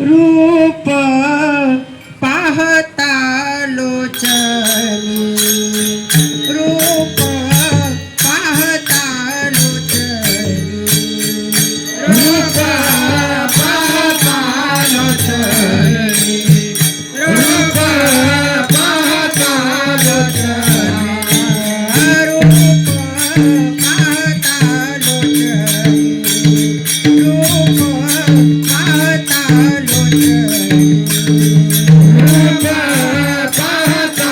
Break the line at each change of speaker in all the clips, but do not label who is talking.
रूप पाहता लोचनी रूप पाहता लोचनी
रूप पाहता लोचनी रूप पाहता लोचनी
रूप पाहता लोचनी रूप पाहता लोचनी
रूप पाहता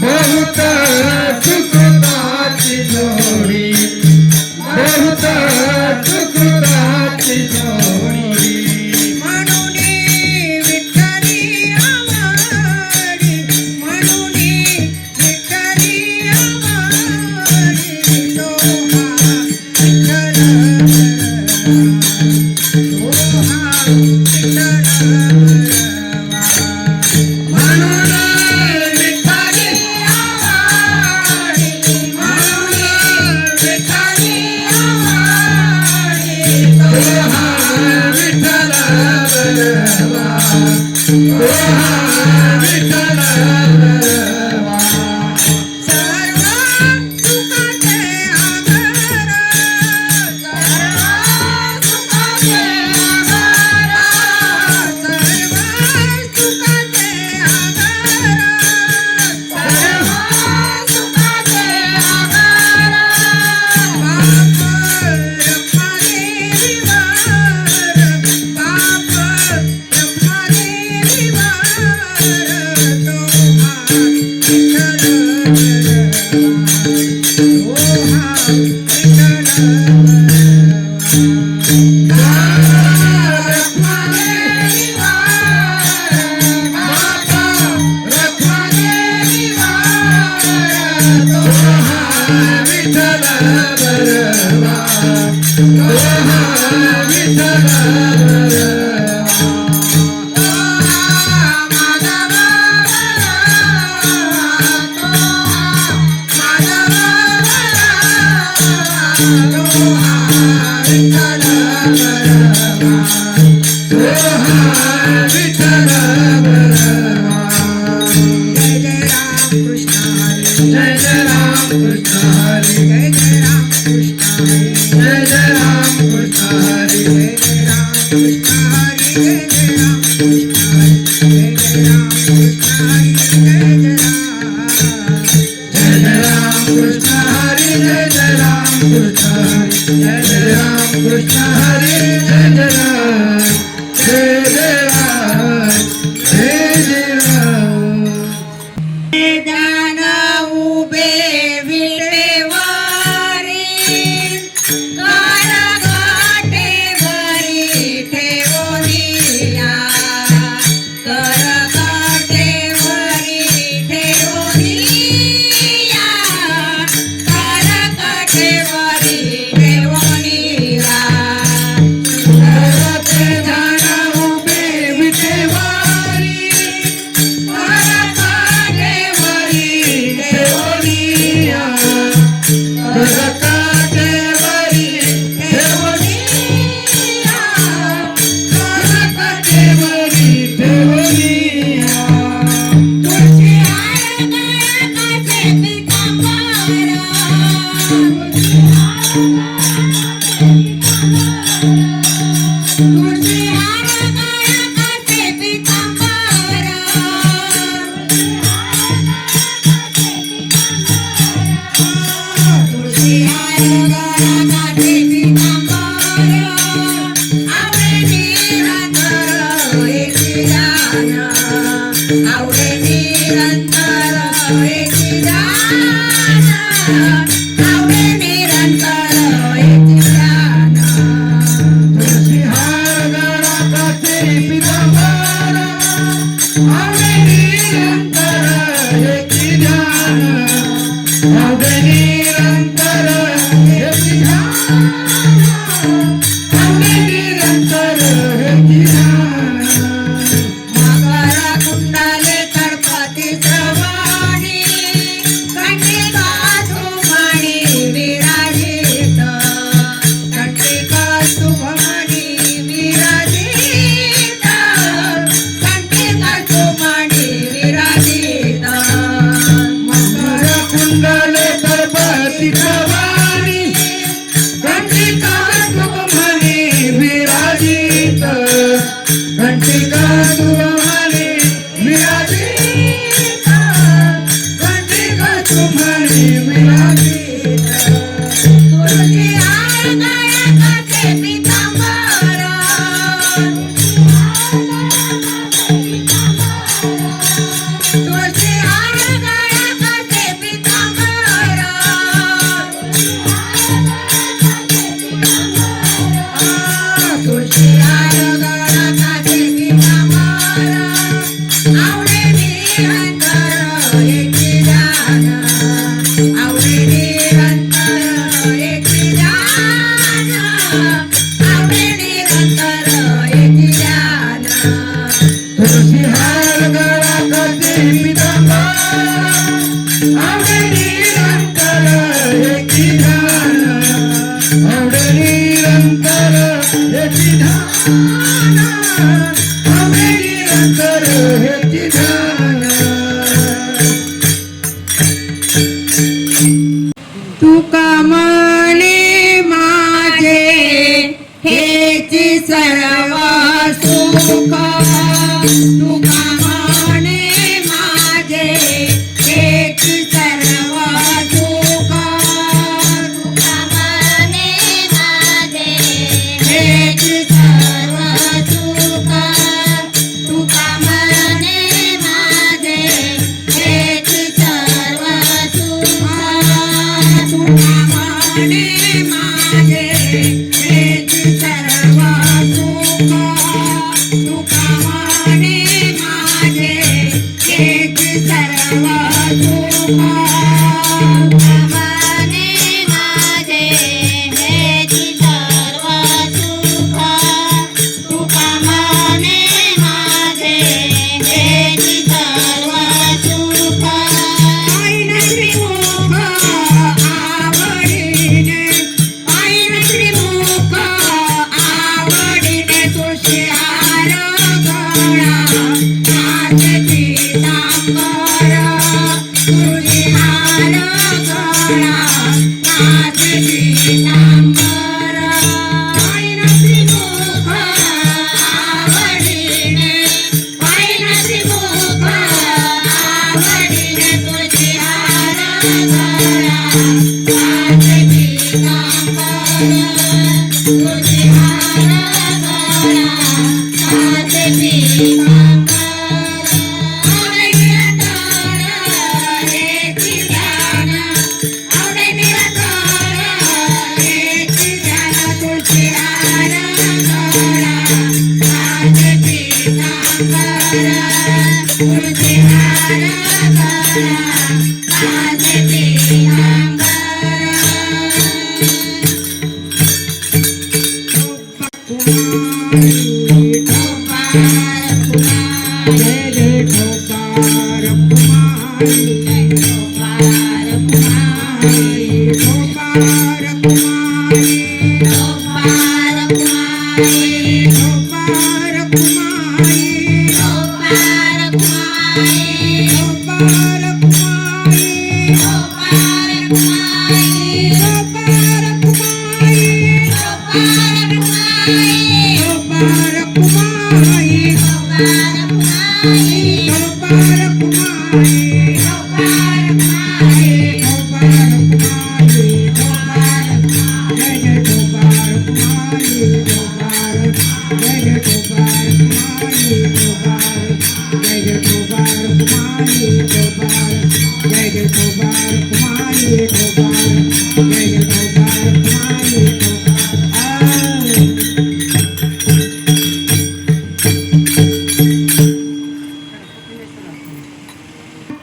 बहुत सुखदाची जोडी बहुत सुखदाची जोडी
म्हणून विठ्ठली आवाडी म्हणून विठ्ठली आवाडी दोहा विठ्ठल दोहा विठ्ठल
म्हणून विठ्ठली आवाडी म्हणून विठ्ठली आवाडी दोहा विठ्ठल बलवा दोहा विठ्ठल बलवा
सर्व सुखाचे आधार सर्व सुखाचे आधार सर्व सुखाचे आधार सर्व सुखाचे आधार बाप रखमादेवी वार बाप रखमादेवी वार दोहा विठ्ठल दोहा जय जय राम कृष्ण हरी
जय जय राम कृष्ण हरी
जय जय राम कृष्ण हरी जय जय राम कृष्ण हरी जय जय राम कृष्ण हरी जय जय राम कृष्ण हरी जय जय राम कृष्ण हरी
जय जय राम कृष्ण हरी जय जय राम जय जय राम जय जय राम
ज्ञान उभे विठ्ठल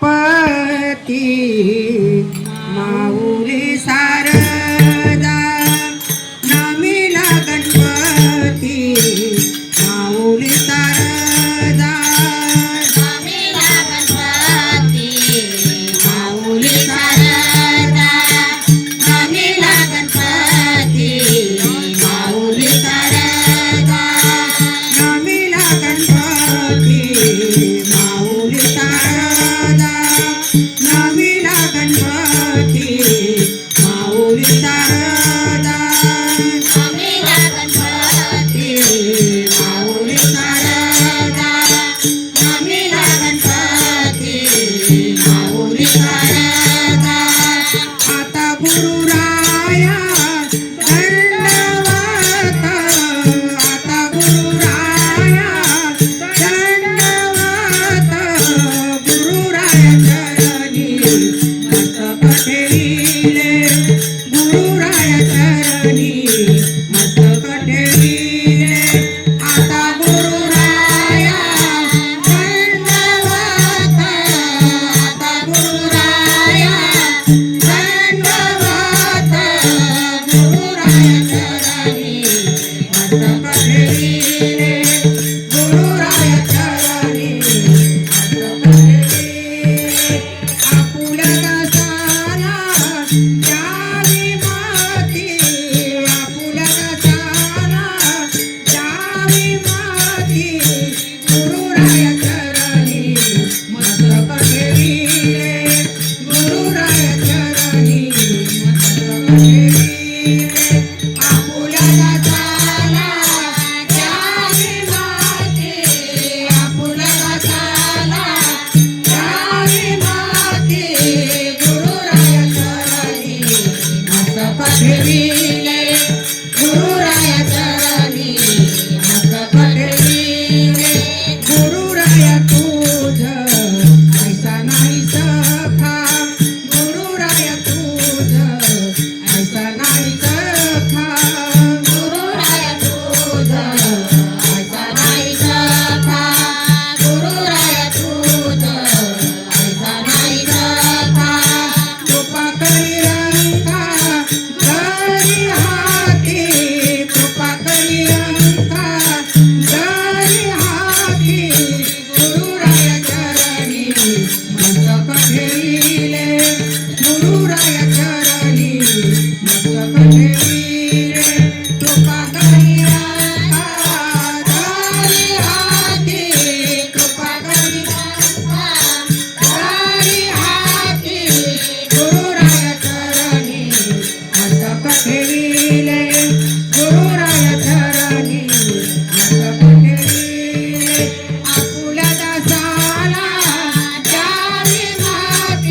पती माऊली सारदा नमिला गणपती माऊली सारदा
नमिला गणपती माऊली सारदा नमिला गणपती माऊली सारदा
नमिला गणपती माऊली सारदा नमिला गणपती माऊली सारदा
नमिला गणपती
माऊली सारदा
नमिला गणपती माऊली सारदा
आता गुरुराया दंडवत आता गुरुराया दंडवत गुरुराया चरणी मस्तक ठेविले गुरुराया चरणी मस्तक ठेविले आता गुरुराया दंडवत आता गुरुराया दंडवत गुरुराया चरणी मस्तक ठेविले गुरुराया चरणी मस्तक ठेविले आपुल्या दासाला द्यावी माती आपुल्या दासाला द्यावी माती गुरुराया चरणी मस्तक ठेविले गुरुराया चरणी मस्तक ठेविले आपुल्या दासाला द्यावी माती आपुल्या दासाला द्यावी माती गुरुराया चरणी मस्तक ठेविले गुरुराया चरणी मस्तक ठेविले गुरुराया तुझ ऐसा नाही सखा गुरुराया तुझ ऐसा नाही सखा
गुरुराया तुझ ऐसा नाही सखा गुरुराया तुझ ऐसा नाही सखा
कृपा करी रंका जरी हाती कृपा करी रंका जरी हाती गुरुराया चरणी मस्तक ठेविले गुरुराया चरणी मस्तक ठेविले कृपा करी रंका जरी हाती कृपा करी रंका जरी हाती गुरुराया चरणी मस्तक ठेविले गुरुराया चरणी मस्तक ठेविले आपुल्या दासाला द्यावी माती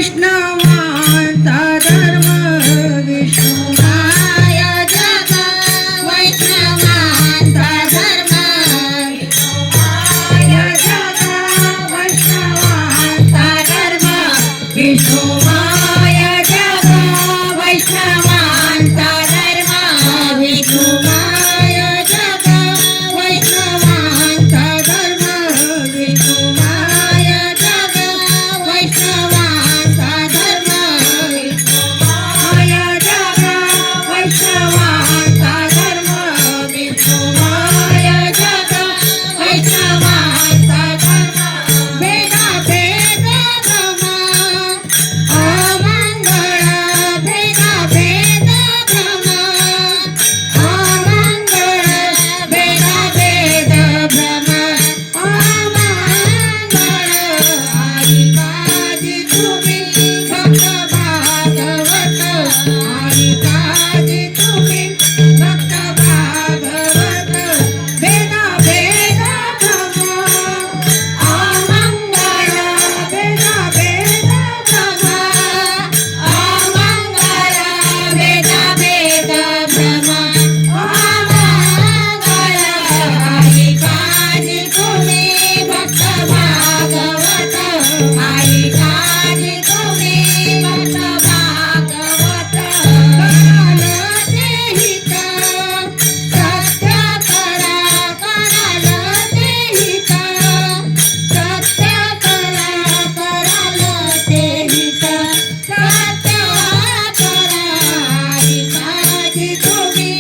वैष्णवांचा धर्म विष्णुमाय
जग वैष्णवांचा धर्म
विष्णुमाय जग वैष्णवांचा धर्म विष्णुमाय जग वैष्णवांचा धर्म
विष्णुमाय जग वैष्णवांचा धर्म
विष्णुमाय जग
वैष्णवांचा धर्म
विष्णुमाय जग वैष्णवांचा धर्म विष्णुमाय जग वैष्णवांचा धर्म भेदा भेद भ्रम अमंगळ भेदा भेद भ्रम अमंगळ भेदा भेद भ्रम अमंगळ आई काजी तुम्ही भक्त भागवत आई काजी तुम्ही भक्त भागवत भेदा भेद भ्रम अमंगळ भेदा भेद भ्रम
अमंगळ भेदा भेद भ्रम अमंगळ
आई काजी तुम्ही भक्त भागवत आई काजी तुम्ही भक्त भागवत कराल ते हित सत्य करा कराल ते हित सत्य करा कराल ते हित सत्य करा आई काजी तुम्ही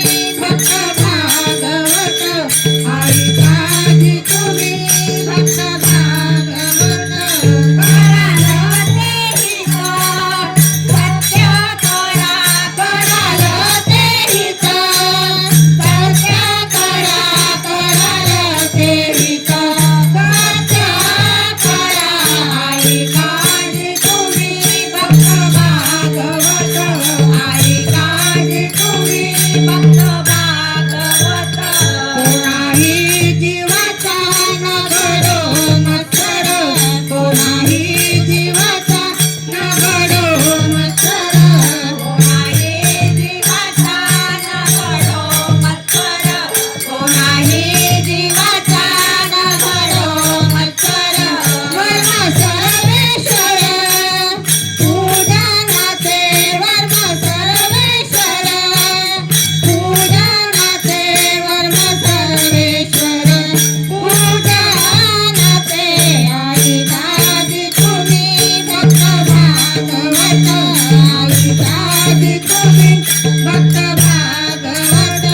भक्त भागवत आई काजी तुम्ही भक्त भागवत कराल ते हित सत्य करा कराल ते हित सत्य करा कराल ते हित सत्य करा आई काजी तुम्ही भक्त भागवत आई काजी तुम्ही भक्त भागवत कोणाही जीवाचा न घडो मत्सर कोणाही जीवाचा न घडो मत्सर कोणाही जीवाचा न घडो मत्सर कोणाही जीवाचा न घडो मत्सर वर्म सर्वेश्वर पूजनाचे वर्म सर्वेश्वर पूजनाचे वर्म सर्वेश्वर पूजनाचे आई काजी तुम्ही भक्त भागवत आई काजी तुम्ही भक्त भागवत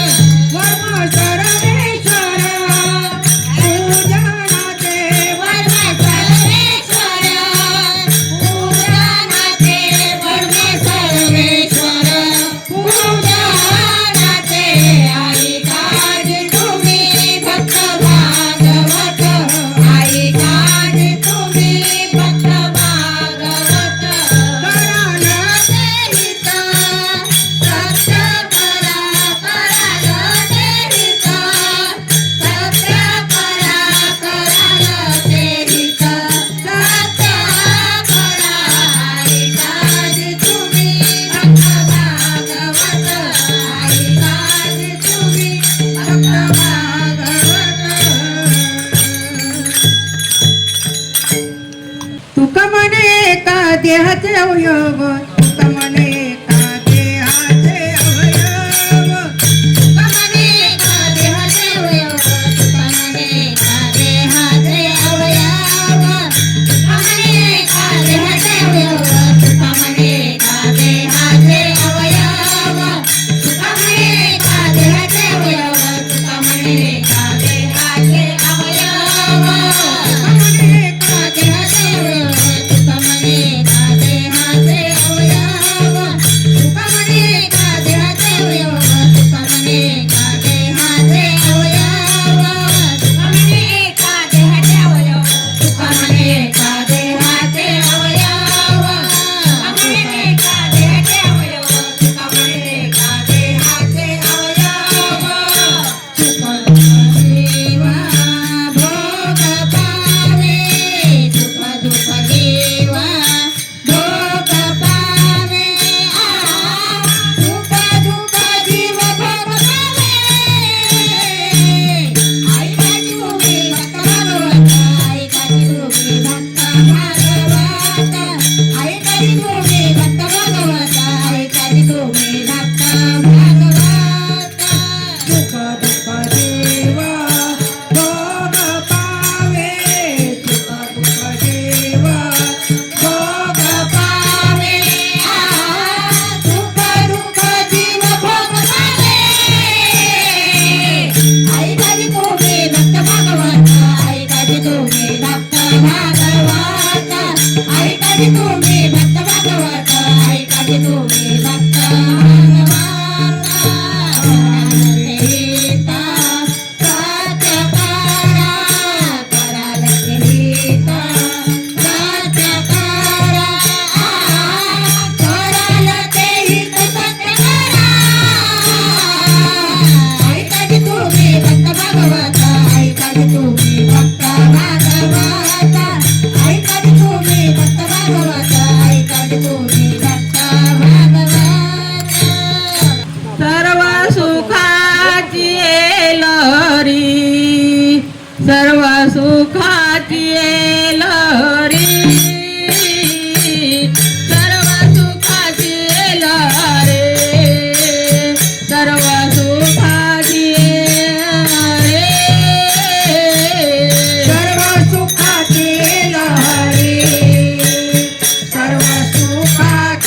वर्म सर्वेश्वर पूजनाचे वर्म सर्वेश्वर पूजनाचे वर्म सर्वेश्वर पूजनाचे आई काजी तुम्ही भक्त भागवत आई काजी तुम्ही भक्त भागवत कराल ते हित सत्य करा कराल ते हित सत्य करा कराल ते हित सत्य करा आई काजी तुम्ही भक्त भागवत आई काजी तुम्ही भक्त भागवत तुका म्हणे एका देहाचे अवयव तुका म्हणे एका देहाचे अवयव
तुका म्हणे एका देहाचे अवयव तुका म्हणे एका देहाचे अवयव तुका म्हणे एका देहाचे अवयव तुका म्हणे एका देहाचे अवयव तुका म्हणे एका देहाचे अवयव तुका म्हणे एका देहाचे अवयव तुका म्हणे एका देहाचे अवयव तुका म्हणे एका देहाचे अवयव ऐकायची तुम्ही भक्त भागवता ऐकायची तुम्ही भक्त भागवता
सुख दुःख जीव भोग पावे सुख दुःख जीव भोग
पावे सुख दुःख जीव भोग पावे ऐकायची तुम्ही भक्त भागवता ऐकायची तुम्ही भक्त भागवता ऐकायची तुम्ही भक्त भागवता ऐकायची तुम्ही भक्त भागवता हिता सत्य करा कराल हिता सत्य करा कराल ते हित सत्य करा ऐकायची तुम्ही भक्त भागवता ऐकायची तुम्ही भक्त भागवता ऐकायची तुम्ही भक्त भागवता ऐकायची तुम्ही भक्त भागवता
सर्व सुखाची लहरी सर्व सुखाची लहरी सर्व सुखाची लहरी सर्व सुखाची
सर्व सुखाची लहरी सर्व सुखाची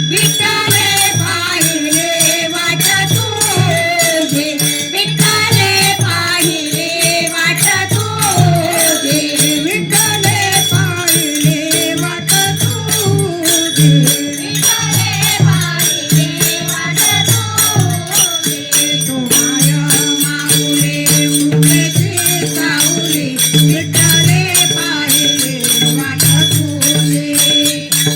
विठ्ठले पाहिले वाट तुझी विठ्ठले पाहिले वाट तुझी
विठ्ठले पाहिले वाट तुझी
विठ्ठले पाहिले वाट तुझी
तू माया माऊली कृपेची सावली विठ्ठले पाहिले वाट तुझी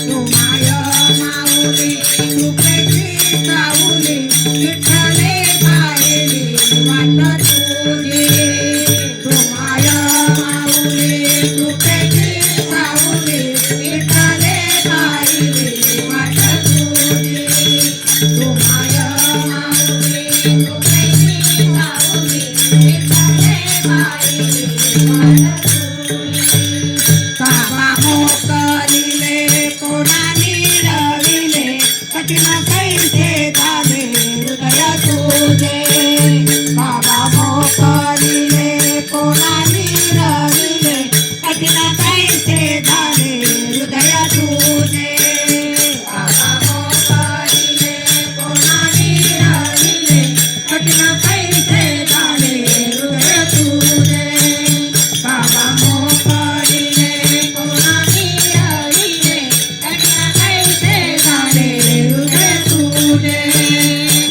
तू माया माऊली कृपेची सावली विठ्ठले पाहिले वाट तुझी तू माया माऊली कृपेची सावली विठ्ठले पाहिले वाट तुझी तू माया माऊली
कृपेची सावली विठ्ठले पाहिले वाट तुझी
बाबा मोकरिले कोणानी रविले कठीण कैसे झाले हृदय तुझे बाबा मोकरिले कोणानी रविले कठीण कैसे झाले हृदय तुझे बाबा मोकरिले कोणानी रविले कठीण कैसे झाले हृदय तुझे बाबा मोकरिले कोणानी रविले कठीण कैसे झाले हृदय तुझे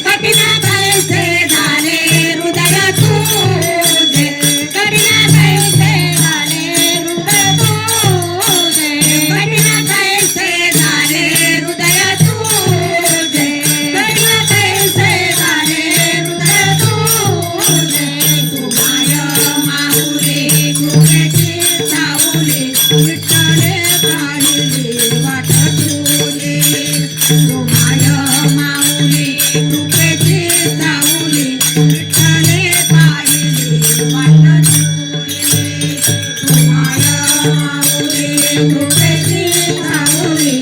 कठीण कैसे झाले हृदय तुझे कठीण कैसे झाले हृदय तुझे कठीण कैसे झाले हृदय तुझे कठीण कैसे झाले हृदय तुझे
तू माया माऊली कृपेची सावली विठ्ठले पाहिली वाट तुझी तू माया माऊली कृपेची सावली विठ्ठले पाहिली वाट तुझी तू माया माऊली कृपेची सावली